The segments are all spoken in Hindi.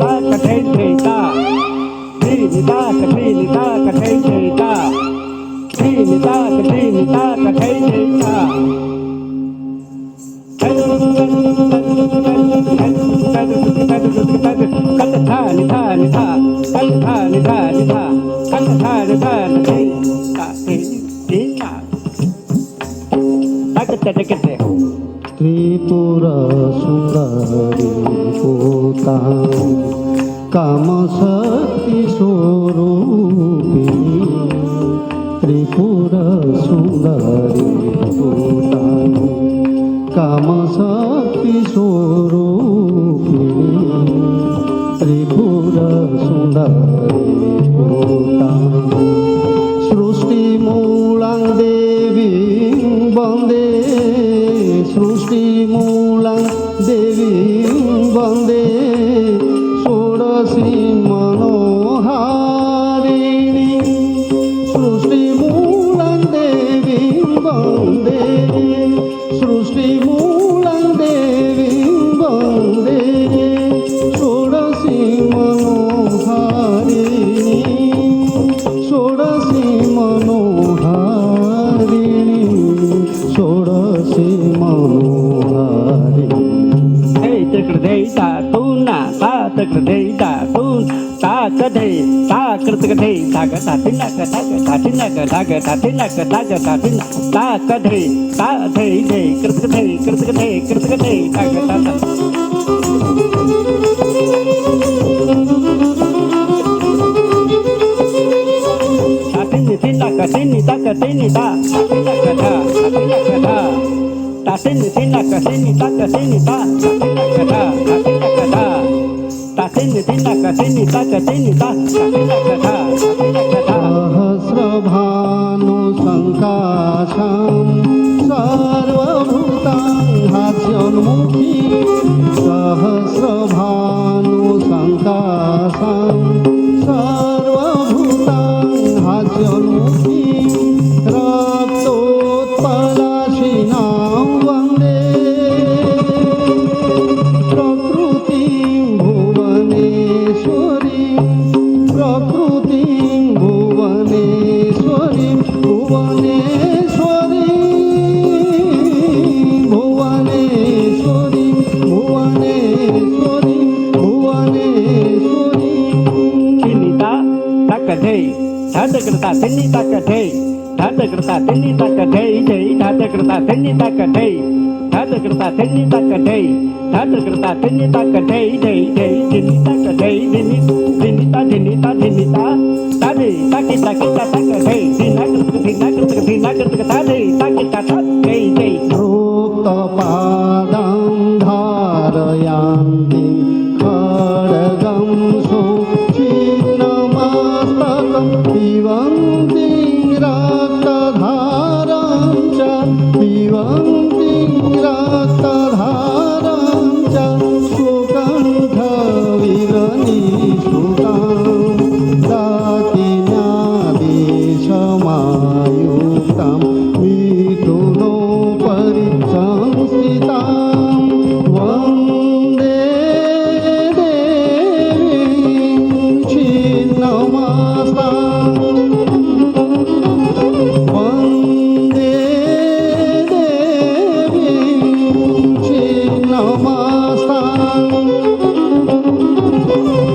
ta ka thei thei ta thi ni ta ka thi ni ta ka thei thei ta thi ni ta ka thi ni ta ka thei thei ta kata tha ni tha ni tha kata tha ni tha ni tha kata tha ni tha ni thei ta thei thi ta ta ka te ke te Tripura Sundari পোতাম कामशक्ति स्वरूपिणी त्रिपुर सुन्दरी भूतानी कामशक्ति स्वरूपिणी त्रिपुर सुन्दरी भूतानी सृष्टिमूलं देवीं वन्दे सृष्टिमूलं देवीं वन्दे षोडशी मनोहारिणी सृष्टिमूलं देवीं वन्दे सृष्टिमूलं देवीं वन्दे षोडशी मनोहारिणी षोडशी मनोहारिणी षोडशी मनोहारिणी कृदे तातूना तात कृदे तातून ताक दे ताकृत कदे ताक तातिना ताक तातिना ताक तातिना ताक तातिना ताक दे ता दे दे कृत कदे ताक ताता तातिनी तिना कतिनी ताक तिनी ता तातिना कथा तातिना कथा तातिनी तिना कतिनी ताक तिनी ता तातिना कथा तातिना कथा तातिनी तिना कतिनी ताक तिनी ता तातिना कथा तातिना कथा सहस्रभानु संकाशं सर्वभूतां हास्योन्मुखी सहस्रभानु संकाशं सर्वभूतां हास्योन्मुखी रक्तोत्पलाशिनां वन्दे प्रकृतिं भुवनेश्वरीं प्रकृतिं भुवनेश्वरीं भुवनेश्वरीं भुवनेश्वरीं भुवनेश्वरीं भुवनेश्वरीं तिनिता ताकधे धातकृता तिनि ताकधे धातकृता तिनि ताकधे जय धातकृता तिनि ताकधे धातकृता तिनि ताकधे धातकृता तिनि ताकधे जय जय तिनि ताकधे तिनि तिनिता तिनिता तिनिता तादे ताकि ताकि ताकधे दिनाकृत तादे ताकि ताता जय जय प्रोक्तपादं धारयान्ति खड्गं सुचिन्नमस्तकं पिबन्ति रक्तधारं च पिबन्ति रक्तधारं च सुकण्ठविरनिश्रुतां दाकिन्यादेशमायुक्तं मिथुनोपरि संस्थितां वन्दे देवीं छिन्नमस्तां वन्दे देवीं छिन्नमस्तां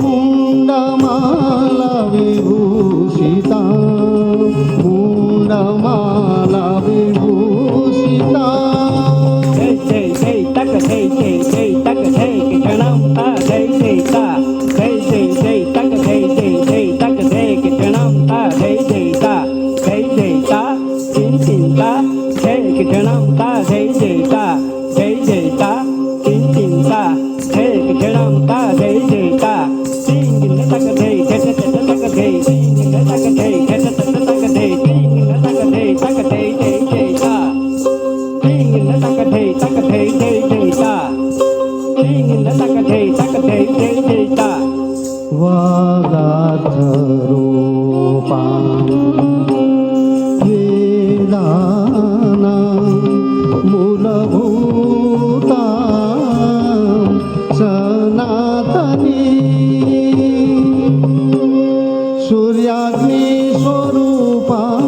मुण्डमाला विभूषितां मुण्डमाला विभूषितां जय जय जय ताकधे जय जय ताकधे किरणं ता जय जय ता जय जय जय ताकधे जय जय ताकधे किरणं ता जय जय ता चिंता जय किरणं ता जय जय ता चिंता जय किरणं ता जय जय ता सिंगिन ताकधे ताकधे सिंगिन ताकधे ताकधे सिंगिन ताकधे ताकधे जय जय ता सिंगिन ताकधे ताकधे जय जय ता सिंगिन ताकधे ताकधे जय जय ता वागार्थरूपां वेदानां मूलभूतां सनातनी सूर्याग्निस्वरूपां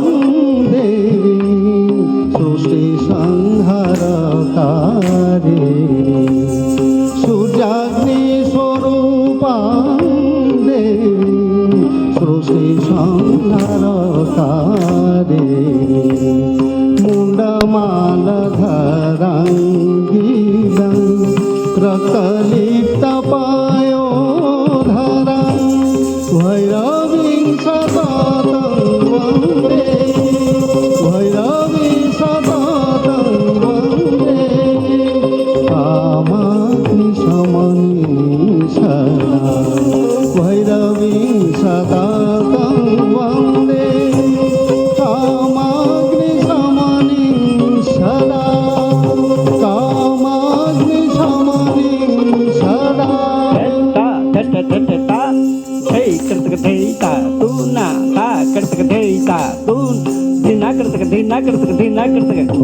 देवीं सृष्टिसंहारकारिणीं सूर्याग्निस्वरूपां देवीं सृष्टिसंहारकारिणीं मुण्डमालधराङ्गीलं रक्तलिप्तपायोधरां सदा भैरवीं सदा तं वन्दे कामाग्निशमनीं सदा कामाग्निशमनीं सदा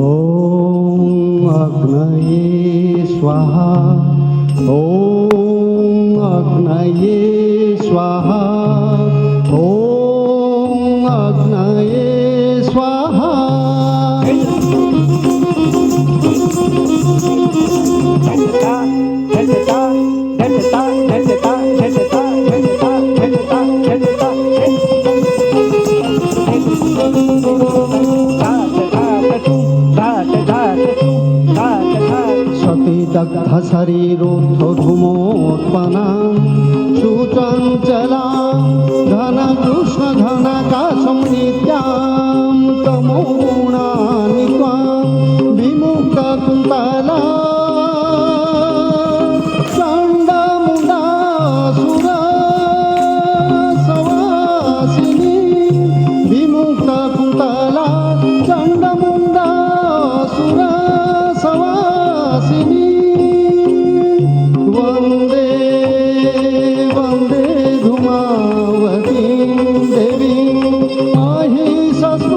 ॐ अग्नये स्वाहा ॐ अग्नये स्वाहा ॐ अग्नये स्वाहा दग्ध शरीरोद्धधूमोत्पन्नां सुचञ्चलां घनकृष्ण घनकाशं नित्यां तमोगुणानि त्वां विमुक्तकुन्तला चण्डमुण्डासुरसवासिनी विमुक्तकुन्तला चण्डमुण्डासुरसवासिनी वन्दे वन्दे धूमावतीं देवीं महिषशृङ्गधारिणीं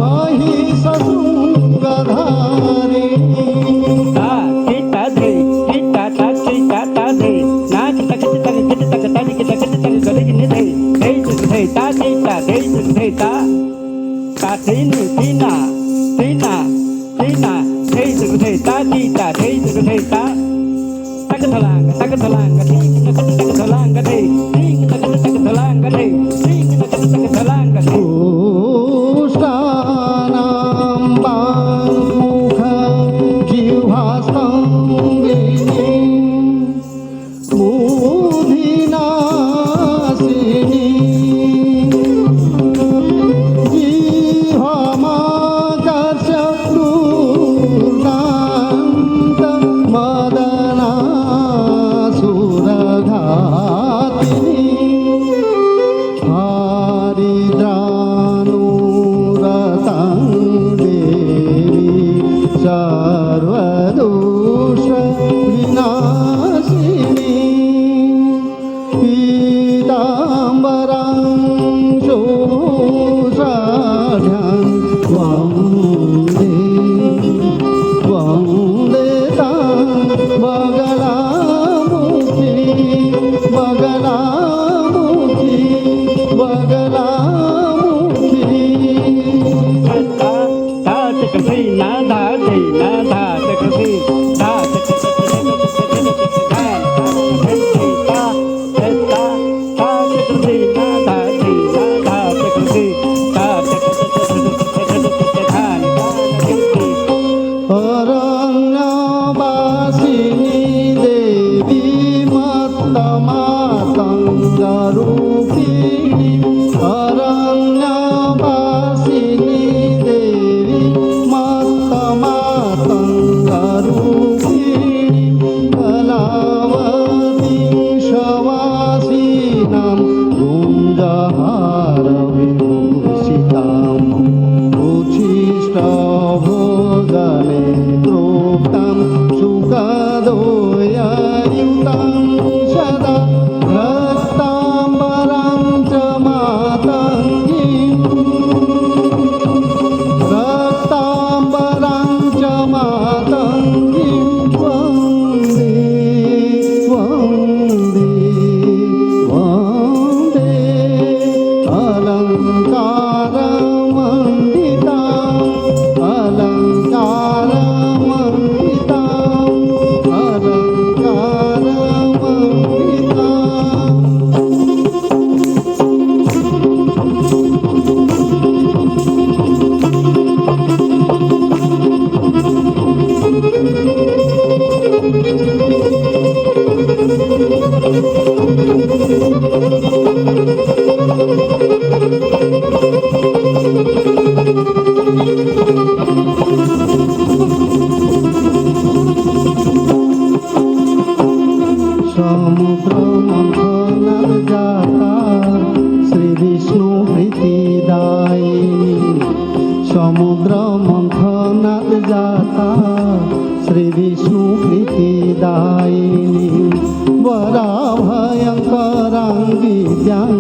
महिषशृङ्गधारिणीं दुष्टानां वाङ्मुख जिह्वास्तम्भिनीं बुधिनाशिनी जिह्वामाकर्ष्य दुर्दान्त मदनासुरघातिनी हरिद्रानुरतं देवी सर्वदोषविनाशिनी पीताम्बरं शोषाढ्यं वन्दे वन्दे तां बगलामुखी बगलामुखी बगलामुखी अरण्यवासिनी देवी मत्तमातङ्गरूपिणी अरण्यवासिनी देवी मत्तमातङ्ग जाता श्रीविष्णु प्रीतिदायिनी वराभयङ्करां विद्यां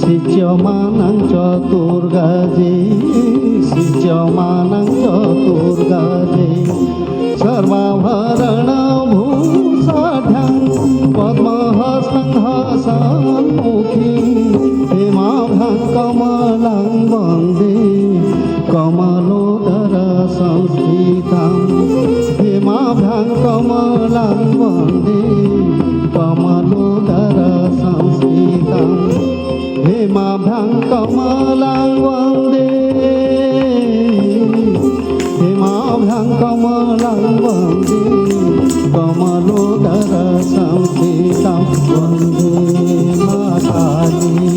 सिच्यमानं चतुर्गजे सिच्यमानं चतुर्गजे सर्वाभरणभूषाढ्यां पद्महस्तं हसन्मुखी हेमाभ्यां कमलां वन्दे कमलोदर संस्थितां हेमाभ्यां कमलां वन्दे कमलोदर संस्थितां हेमाभ्यां कमलां वन्दे हेमाभ्यां कमलां वन्दे कमलोदर संस्थितां वन्दे मातरम्।